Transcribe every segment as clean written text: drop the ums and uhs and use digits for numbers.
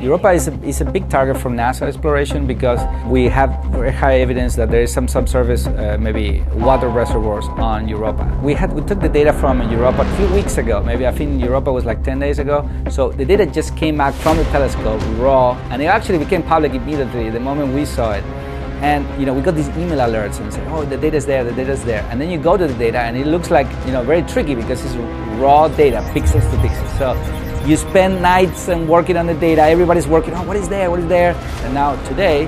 Europa is a big target for NASA exploration because we have very high evidence that there is some subsurface, maybe water reservoirs on Europa. We took the data from Europa a few weeks ago. Maybe I think Europa was like 10 days ago. So the data just came back from the telescope raw, and it actually became public immediately the moment we saw it. And we got these email alerts and say, oh, the data's there, the data's there. And then you go to the data and it looks like very tricky because it's raw data, pixels to pixels. So you spend nights and working on the data. Everybody's working, oh, what is there, what is there? And now today,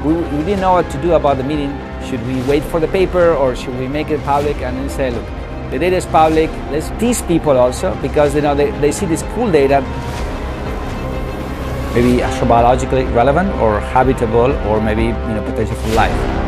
we didn't know what to do about the meeting. Should we wait for the paper or should we make it public? And then say, look, the data is public. Let's tease people also because they see this cool data, maybe astrobiologically relevant or habitable or maybe potential for life.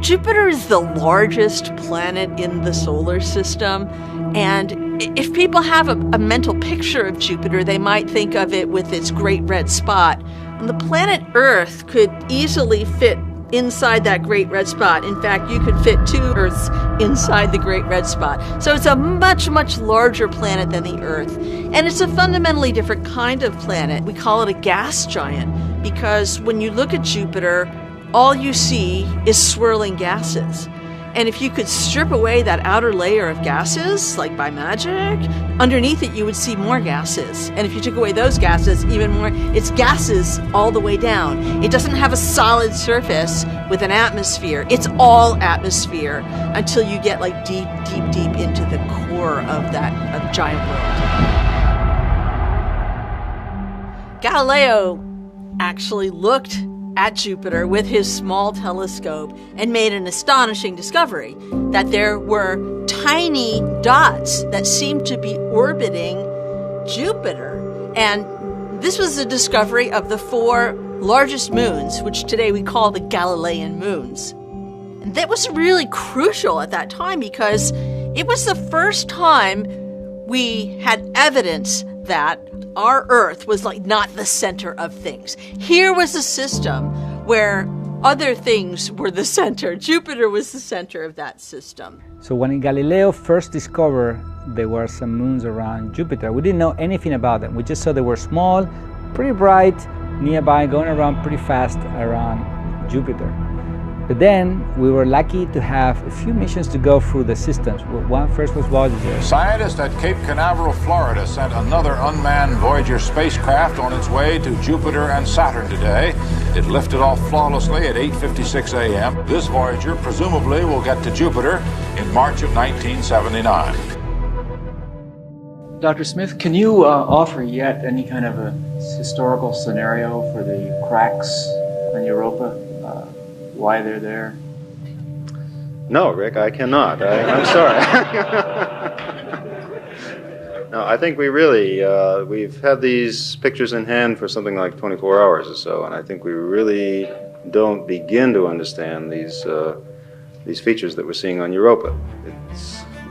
Jupiter is the largest planet in the solar system, and if people have a mental picture of Jupiter, they might think of it with its great red spot. And the planet Earth could easily fit inside that great red spot. In fact, you could fit 2 Earths inside the great red spot. So it's a much, much larger planet than the Earth. And it's a fundamentally different kind of planet. We call it a gas giant because when you look at Jupiter, all you see is swirling gases. And if you could strip away that outer layer of gases, like by magic, underneath it you would see more gases. And if you took away those gases, even more, it's gases all the way down. It doesn't have a solid surface with an atmosphere. It's all atmosphere until you get like deep, deep, deep into the core of that giant world. Galileo actually looked at Jupiter with his small telescope and made an astonishing discovery that there were tiny dots that seemed to be orbiting Jupiter. And this was the discovery of the 4 largest moons, which today we call the Galilean moons. And that was really crucial at that time because it was the first time we had evidence that our Earth was like not the center of things. Here was a system where other things were the center. Jupiter was the center of that system. So when Galileo first discovered there were some moons around Jupiter, we didn't know anything about them. We just saw they were small, pretty bright, nearby, going around pretty fast around Jupiter. But then we were lucky to have a few missions to go through the systems. One first was Voyager. Scientists at Cape Canaveral, Florida sent another unmanned Voyager spacecraft on its way to Jupiter and Saturn today. It lifted off flawlessly at 8:56 a.m. This Voyager presumably will get to Jupiter in March of 1979. Dr. Smith, can you offer yet any kind of a historical scenario for the cracks on Europa? Why they're there? No, Rick, I cannot. I'm sorry. No, I think we've had these pictures in hand for something like 24 hours or so, and I think we really don't begin to understand these features that we're seeing on Europa.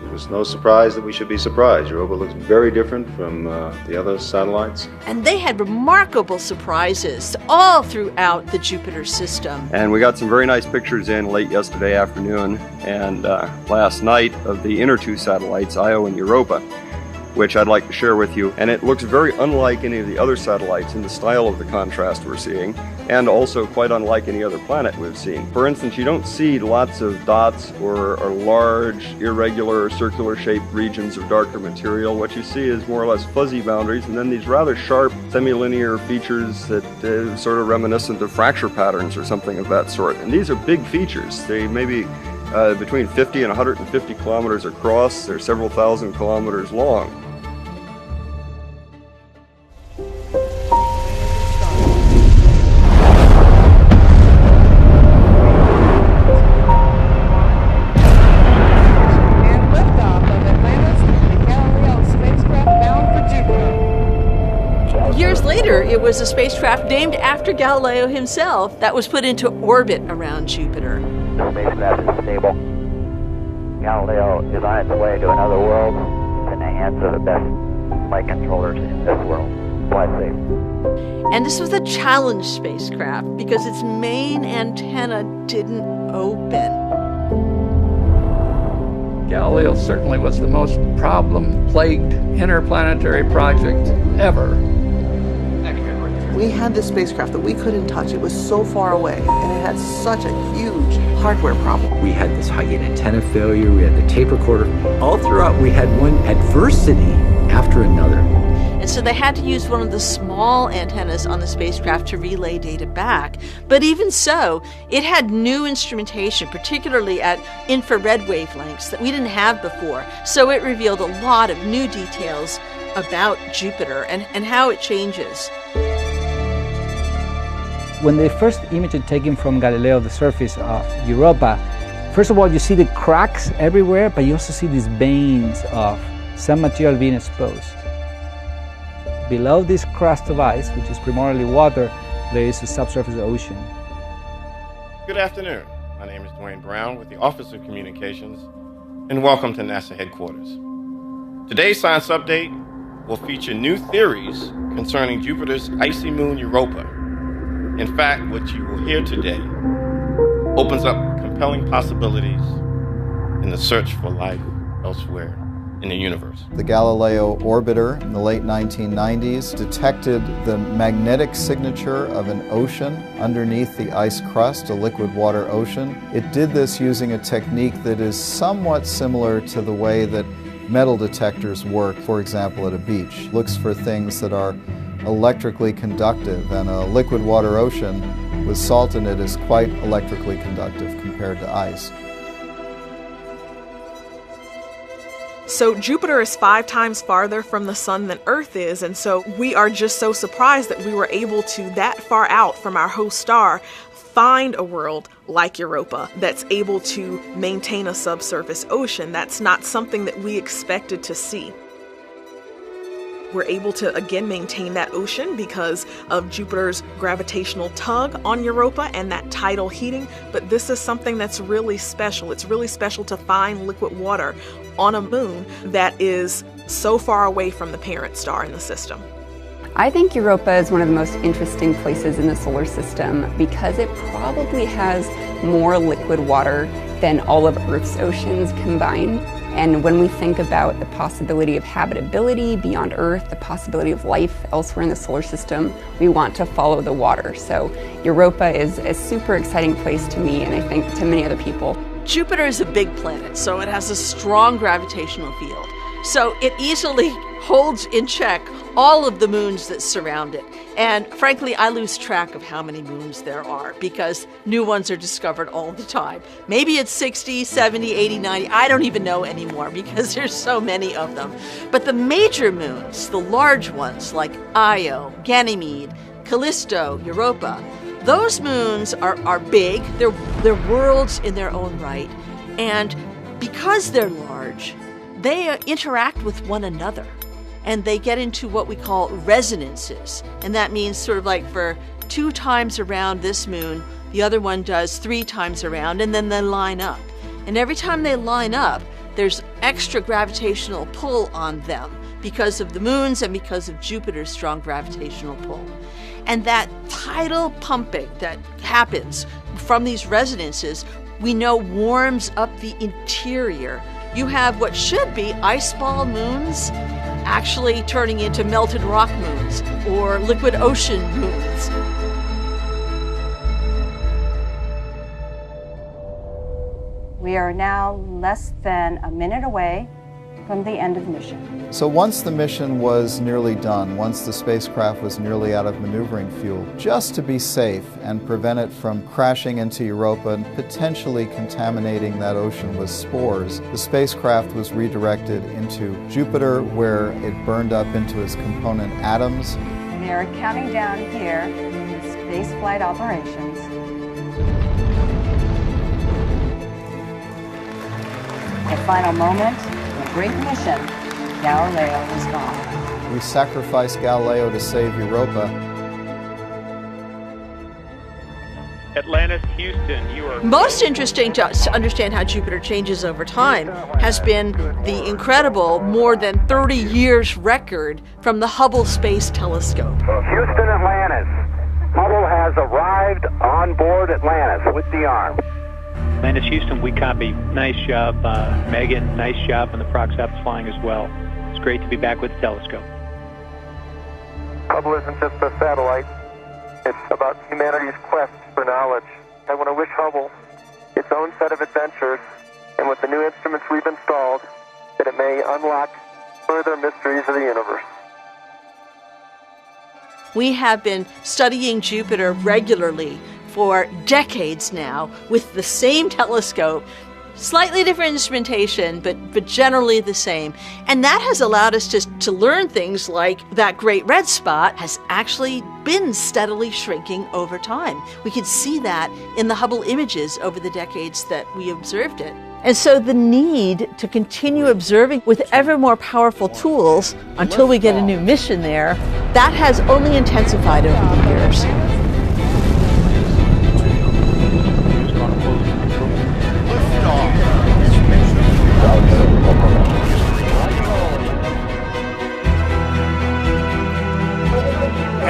It was no surprise that we should be surprised. Europa looks very different from the other satellites. And they had remarkable surprises all throughout the Jupiter system. And we got some very nice pictures in late yesterday afternoon and last night of the inner 2 satellites, Io and Europa, which I'd like to share with you. And it looks very unlike any of the other satellites in the style of the contrast we're seeing, and also quite unlike any other planet we've seen. For instance, you don't see lots of dots or large, irregular, circular-shaped regions of darker material. What you see is more or less fuzzy boundaries, and then these rather sharp, semi-linear features that sort of reminiscent of fracture patterns or something of that sort. And these are big features. They may be between 50 and 150 kilometers across. They're several thousand kilometers long. was a spacecraft named after Galileo himself that was put into orbit around Jupiter. The spacecraft is stable. Galileo is on its way to another world. It's in the hands of the best flight controllers in this world. Fly safe. And this was a challenge spacecraft because its main antenna didn't open. Galileo certainly was the most problem-plagued interplanetary project ever. We had this spacecraft that we couldn't touch. It was so far away, and it had such a huge hardware problem. We had this high-gain antenna failure, we had the tape recorder. All throughout, we had one adversity after another. And so they had to use one of the small antennas on the spacecraft to relay data back. But even so, it had new instrumentation, particularly at infrared wavelengths that we didn't have before. So it revealed a lot of new details about Jupiter and how it changes. When the first image is taken from Galileo of the surface of Europa, first of all, you see the cracks everywhere, but you also see these veins of some material being exposed. Below this crust of ice, which is primarily water, there is a subsurface ocean. Good afternoon. My name is Dwayne Brown with the Office of Communications, and welcome to NASA headquarters. Today's Science Update will feature new theories concerning Jupiter's icy moon Europa. In fact, what you will hear today opens up compelling possibilities in the search for life elsewhere in the universe. The Galileo orbiter in the late 1990s detected the magnetic signature of an ocean underneath the ice crust, a liquid water ocean. It did this using a technique that is somewhat similar to the way that metal detectors work, for example, at a beach. Looks for things that are electrically conductive, and a liquid water ocean with salt in it is quite electrically conductive compared to ice. So Jupiter is 5 times farther from the sun than Earth is, and so we are just so surprised that we were able to, that far out from our host star, find a world like Europa that's able to maintain a subsurface ocean. That's not something that we expected to see. We're able to again maintain that ocean because of Jupiter's gravitational tug on Europa and that tidal heating, but this is something that's really special. It's really special to find liquid water on a moon that is so far away from the parent star in the system. I think Europa is one of the most interesting places in the solar system because it probably has more liquid water than all of Earth's oceans combined. And when we think about the possibility of habitability beyond Earth, the possibility of life elsewhere in the solar system, we want to follow the water. So Europa is a super exciting place to me, and I think to many other people. Jupiter is a big planet, so it has a strong gravitational field. So it easily holds in check all of the moons that surround it. And frankly, I lose track of how many moons there are because new ones are discovered all the time. Maybe it's 60, 70, 80, 90. I don't even know anymore because there's so many of them. But the major moons, the large ones like Io, Ganymede, Callisto, Europa, those moons are big. They're worlds in their own right. And because they're large, they interact with one another. And they get into what we call resonances. And that means sort of like for 2 times around this moon, the other one does 3 times around, and then they line up. And every time they line up, there's extra gravitational pull on them because of the moons and because of Jupiter's strong gravitational pull. And that tidal pumping that happens from these resonances, we know warms up the interior. You have what should be ice ball moons actually turning into melted rock moons or liquid ocean moons. We are now less than a minute away from the end of the mission. So once the mission was nearly done, once the spacecraft was nearly out of maneuvering fuel, just to be safe and prevent it from crashing into Europa and potentially contaminating that ocean with spores, the spacecraft was redirected into Jupiter, where it burned up into its component atoms. We are counting down here the space flight operations. The final moment. Great mission, Galileo is gone. We sacrificed Galileo to save Europa, Atlantis, Houston, you are... Most interesting to understand how Jupiter changes over time has been the incredible more than 30 years record from the Hubble Space Telescope. Houston, Atlantis. Hubble has arrived on board Atlantis with the arm. Atlantis, Houston, we copy. Nice job, Megan. Nice job on the Proxap's flying as well. It's great to be back with the telescope. Hubble isn't just a satellite. It's about humanity's quest for knowledge. I want to wish Hubble its own set of adventures, and with the new instruments we've installed, that it may unlock further mysteries of the universe. We have been studying Jupiter regularly for decades now with the same telescope, slightly different instrumentation, but generally the same. And that has allowed us to learn things like that great red spot has actually been steadily shrinking over time. We could see that in the Hubble images over the decades that we observed it. And so the need to continue observing with ever more powerful tools until we get a new mission there, that has only intensified over the years.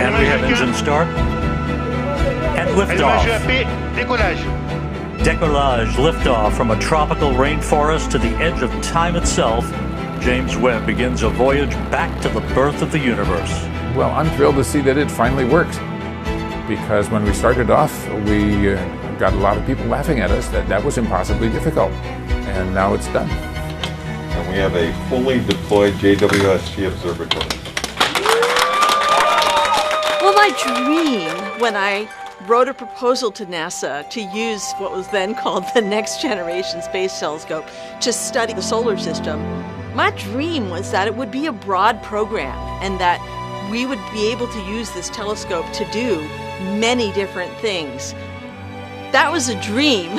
And we have engine start and liftoff. Decollage, liftoff from a tropical rainforest to the edge of time itself. James Webb begins a voyage back to the birth of the universe. Well, I'm thrilled to see that it finally works, because when we started off, we got a lot of people laughing at us that was impossibly difficult, and now it's done. And we have a fully deployed JWST observatory. Well, my dream when I wrote a proposal to NASA to use what was then called the Next Generation Space Telescope to study the solar system, my dream was that it would be a broad program and that we would be able to use this telescope to do many different things. That was a dream.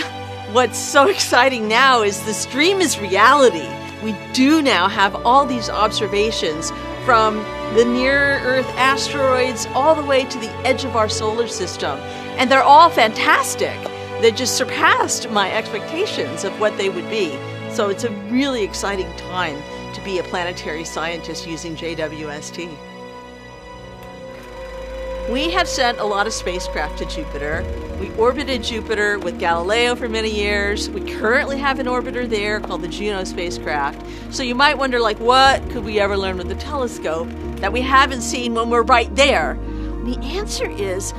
What's so exciting now is this dream is reality. We do now have all these observations from the near-Earth asteroids all the way to the edge of our solar system. And they're all fantastic. They just surpassed my expectations of what they would be. So it's a really exciting time to be a planetary scientist using JWST. We have sent a lot of spacecraft to Jupiter. We orbited Jupiter with Galileo for many years. We currently have an orbiter there called the Juno spacecraft. So you might wonder, like, what could we ever learn with the telescope that we haven't seen when we're right there? The answer is,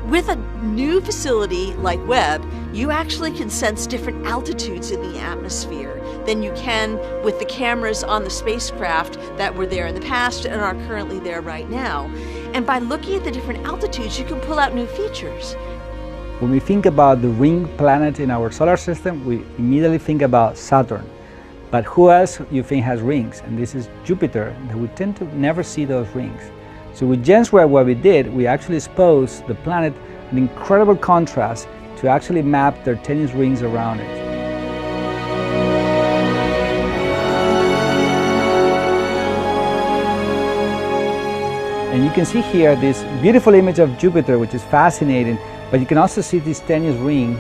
with a new facility like Webb, you actually can sense different altitudes in the atmosphere than you can with the cameras on the spacecraft that were there in the past and are currently there right now. And by looking at the different altitudes, you can pull out new features. When we think about the ring planet in our solar system, we immediately think about Saturn. But who else you think has rings? And this is Jupiter, that we tend to never see those rings. So with James Webb, what we did, we actually exposed the planet an incredible contrast to actually map their tennis rings around it. And you can see here this beautiful image of Jupiter, which is fascinating, but you can also see this tennis ring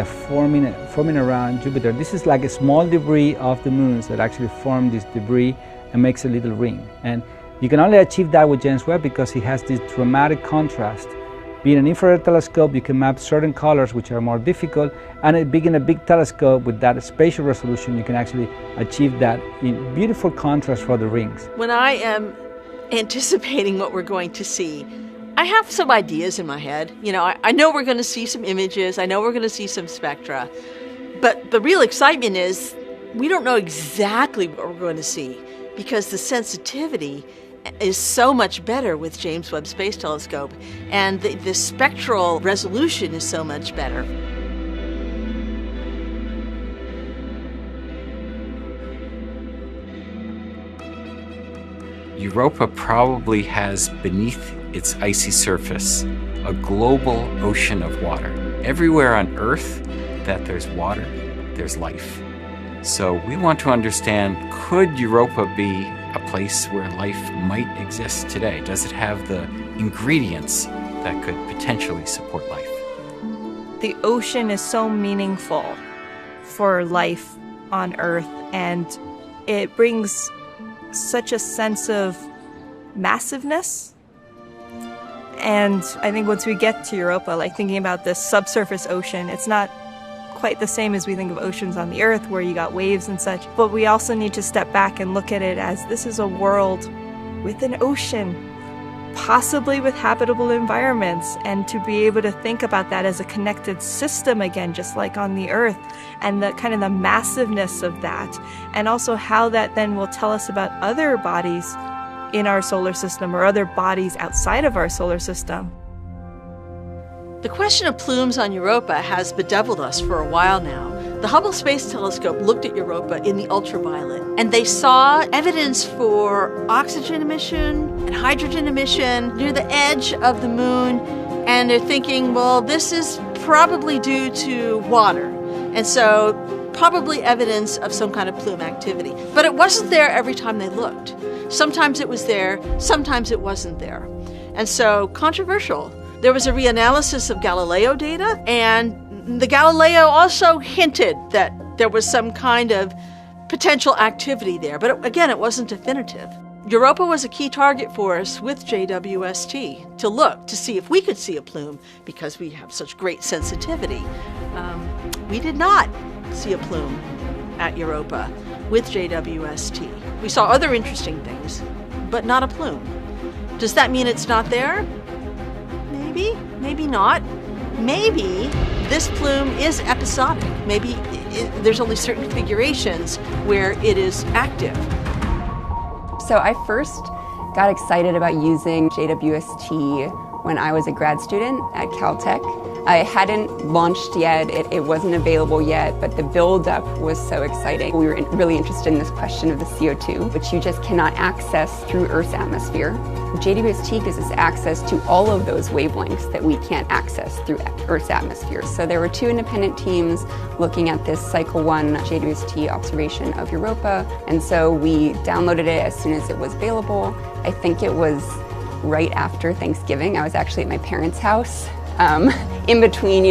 forming around Jupiter. This is like a small debris of the moons that actually form this debris and makes a little ring. And you can only achieve that with James Webb because it has this dramatic contrast. Being an infrared telescope, you can map certain colors which are more difficult, and being a big telescope with that spatial resolution, you can actually achieve that in beautiful contrast for the rings. When I am anticipating what we're going to see, I have some ideas in my head. You know, I know we're going to see some images, I know we're going to see some spectra, but the real excitement is we don't know exactly what we're going to see because the sensitivity is so much better with James Webb Space Telescope, and the spectral resolution is so much better. Europa probably has beneath its icy surface a global ocean of water. Everywhere on Earth that there's water, there's life. So we want to understand, could Europa be a place where life might exist today? Does it have the ingredients that could potentially support life? the ocean is so meaningful for life on Earth, and it brings such a sense of massiveness. And I think once we get to Europa, like thinking about this subsurface ocean, it's not quite the same as we think of oceans on the Earth where you got waves and such, but we also need to step back and look at it as this is a world with an ocean, possibly with habitable environments, and to be able to think about that as a connected system again, just like on the Earth, and the kind of the massiveness of that, and also how that then will tell us about other bodies in our solar system or other bodies outside of our solar system. The question of plumes on Europa has bedeviled us for a while now. The Hubble Space Telescope looked at Europa in the ultraviolet, and they saw evidence for oxygen emission and hydrogen emission near the edge of the moon, and they're thinking, well, this is probably due to water, and so probably evidence of some kind of plume activity. But it wasn't there every time they looked. Sometimes it was there, sometimes it wasn't there. And so, controversial. There was a reanalysis of Galileo data, and the Galileo also hinted that there was some kind of potential activity there. But again, it wasn't definitive. Europa was a key target for us with JWST to look to see if we could see a plume because we have such great sensitivity. We did not see a plume at Europa with JWST. We saw other interesting things, but not a plume. Does that mean it's not there? Maybe, maybe not. Maybe this plume is episodic. Maybe there's only certain configurations where it is active. So I first got excited about using JWST when I was a grad student at Caltech. I hadn't launched yet, it wasn't available yet, but the build-up was so exciting. We were really interested in this question of the CO2, which you just cannot access through Earth's atmosphere. JWST gives us access to all of those wavelengths that we can't access through Earth's atmosphere. So there were two independent teams looking at this Cycle 1 JWST observation of Europa, and so we downloaded it as soon as it was available. I think it was right after Thanksgiving. I was actually at my parents' house. In between,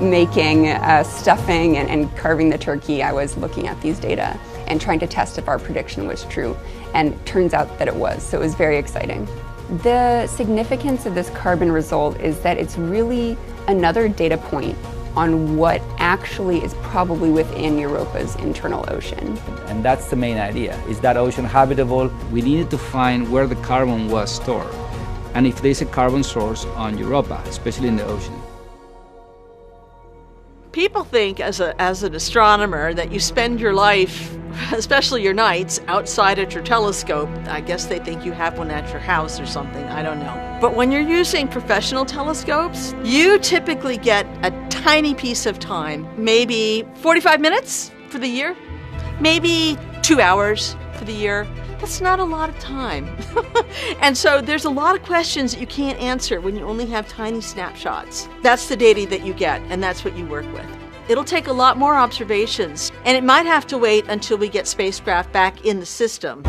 making stuffing and carving the turkey, I was looking at these data and trying to test if our prediction was true. And it turns out that it was, so it was very exciting. The significance of this carbon result is that it's really another data point on what actually is probably within Europa's internal ocean. And that's the main idea. Is that ocean habitable? We needed to find where the carbon was stored, and if there's a carbon source on Europa, especially in the ocean. People think as an astronomer that you spend your life, especially your nights, outside at your telescope. I guess they think you have one at your house or something, I don't know. But when you're using professional telescopes, you typically get a tiny piece of time, maybe 45 minutes for the year, maybe 2 hours for the year. That's not a lot of time. And so there's a lot of questions that you can't answer when you only have tiny snapshots. That's the data that you get, and that's what you work with. It'll take a lot more observations, and it might have to wait until we get spacecraft back in the system.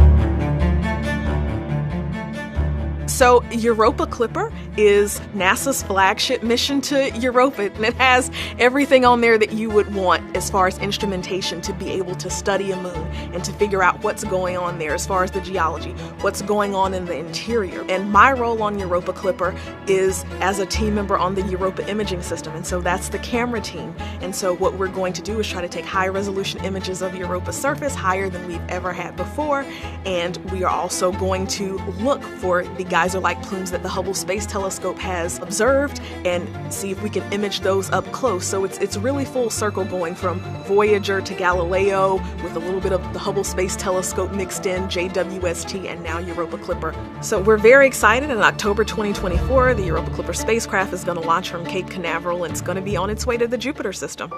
So Europa Clipper is NASA's flagship mission to Europa, and it has everything on there that you would want as far as instrumentation to be able to study a moon and to figure out what's going on there as far as the geology, what's going on in the interior. And my role on Europa Clipper is as a team member on the Europa imaging system, and so that's the camera team. And so what we're going to do is try to take high resolution images of Europa's surface, higher than we've ever had before, and we are also going to look for the geyser-like plumes that the Hubble Space Telescope has observed and see if we can image those up close. So it's really full circle going from Voyager to Galileo with a little bit of the Hubble Space Telescope mixed in, JWST, and now Europa Clipper. So we're very excited. In October 2024, the Europa Clipper spacecraft is going to launch from Cape Canaveral, and it's going to be on its way to the Jupiter system.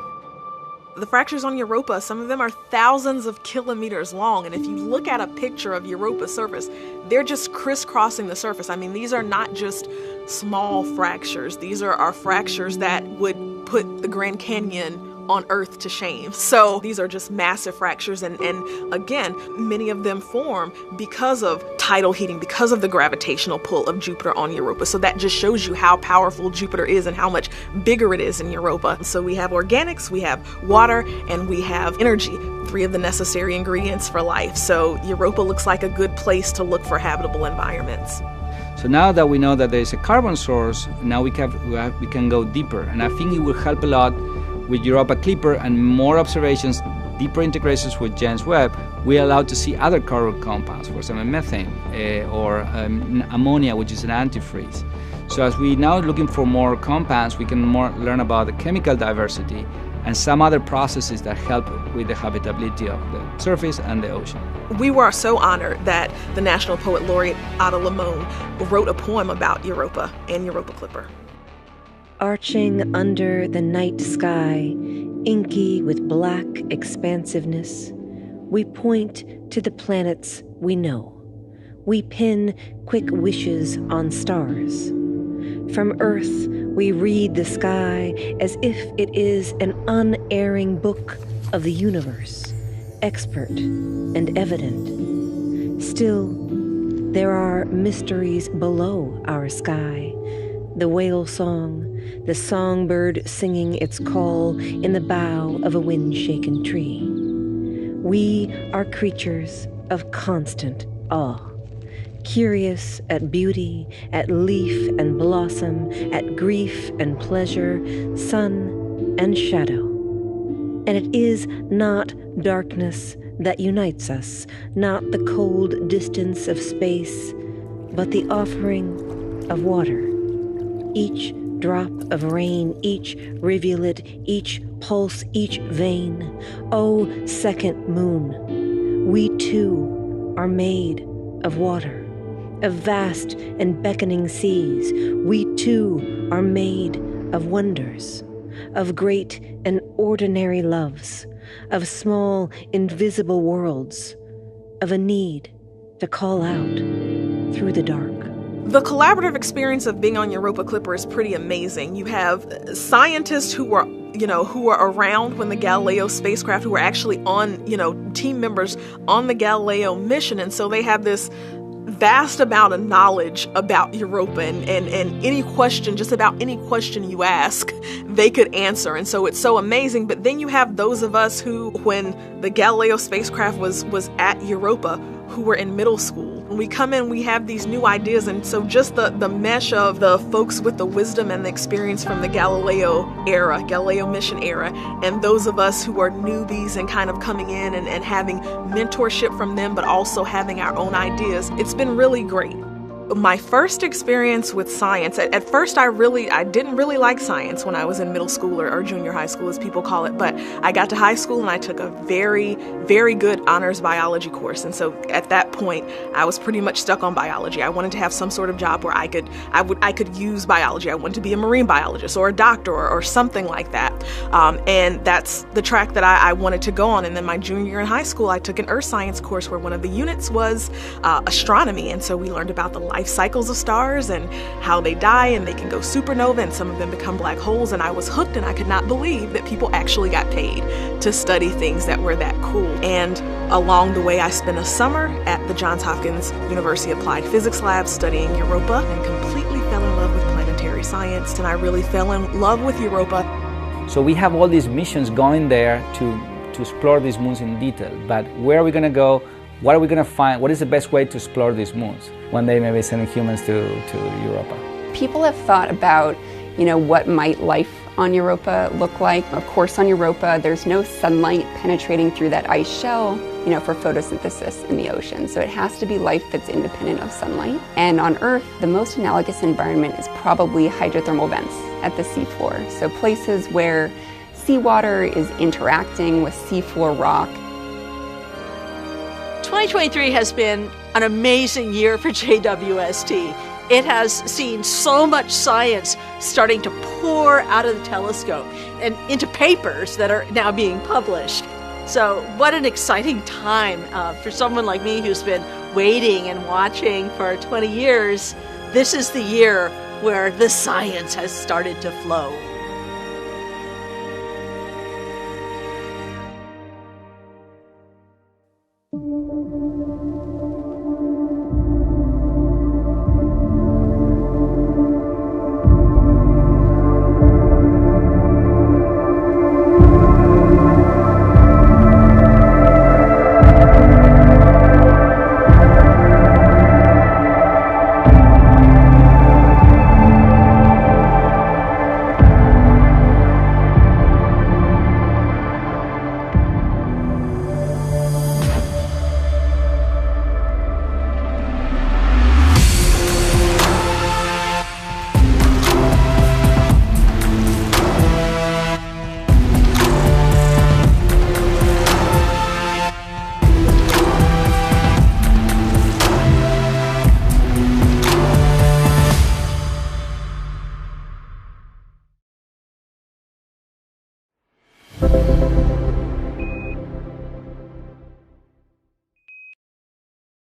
The fractures on Europa, some of them are thousands of kilometers long, and if you look at a picture of Europa's surface, they're just crisscrossing the surface. I mean, these are not just small fractures. These are fractures that would put the Grand Canyon on Earth to shame. So these are just massive fractures, and again, many of them form because of tidal heating, because of the gravitational pull of Jupiter on Europa. So that just shows you how powerful Jupiter is and how much bigger it is in Europa. So we have organics, we have water, and we have energy, 3 of the necessary ingredients for life. So Europa looks like a good place to look for habitable environments. So now that we know that there is a carbon source, now we can go deeper. And I think it will help a lot with Europa Clipper and more observations, deeper integrations with James Webb. We are allowed to see other carbon compounds, for example methane or ammonia, which is an antifreeze. So as we now looking for more compounds, we can more learn about the chemical diversity and some other processes that help with the habitability of the surface and the ocean. We were so honored that the National Poet Laureate Ada Limon wrote a poem about Europa and Europa Clipper. Arching under the night sky, inky with black expansiveness, we point to the planets we know. We pin quick wishes on stars. From Earth, we read the sky as if it is an unerring book of the universe, expert and evident. Still, there are mysteries below our sky. The whale song, the songbird singing its call in the bough of a wind-shaken tree. We are creatures of constant awe. Curious at beauty, at leaf and blossom, at grief and pleasure, sun and shadow. And it is not darkness that unites us, not the cold distance of space, but the offering of water. Each drop of rain, each rivulet, each pulse, each vein. Oh, second moon, we too are made of water. Of vast and beckoning seas, we too are made of wonders, of great and ordinary loves, of small invisible worlds, of a need to call out through the dark. The collaborative experience of being on Europa Clipper is pretty amazing. You have scientists who were around when the Galileo spacecraft, who were actually on, team members on the Galileo mission, and so they have this vast amount of knowledge about Europa, and any question, just about any question you ask, they could answer. And so it's so amazing. But then you have those of us who, when the Galileo spacecraft was at Europa, who were in middle school. When we come in, we have these new ideas, and so just the mesh of the folks with the wisdom and the experience from the Galileo mission era, and those of us who are newbies and kind of coming in and having mentorship from them, but also having our own ideas, it's been really great. My first experience with science, at first I didn't really like science when I was in middle school or junior high school, as people call it, but I got to high school and I took a very, very good honors biology course. And so at that point, I was pretty much stuck on biology. I wanted to have some sort of job where I could use biology. I wanted to be a marine biologist or a doctor or something like that. And that's the track that I wanted to go on. And then my junior year in high school, I took an earth science course where one of the units was astronomy. And so we learned about the life cycles of stars and how they die and they can go supernova and some of them become black holes, and I was hooked, and I could not believe that people actually got paid to study things that were that cool. And along the way, I spent a summer at the Johns Hopkins University Applied Physics Lab studying Europa and completely fell in love with planetary science, and I really fell in love with Europa. So we have all these missions going there to explore these moons in detail, but where are we going to go? What are we going to find? What is the best way to explore these moons? One day maybe sending humans to Europa. People have thought about, what might life on Europa look like. Of course, on Europa, there's no sunlight penetrating through that ice shell, for photosynthesis in the ocean. So it has to be life that's independent of sunlight. And on Earth, the most analogous environment is probably hydrothermal vents at the seafloor. So places where seawater is interacting with seafloor rock. 2023 has been an amazing year for JWST. It has seen so much science starting to pour out of the telescope and into papers that are now being published. So what an exciting time for someone like me who's been waiting and watching for 20 years. This is the year where the science has started to flow.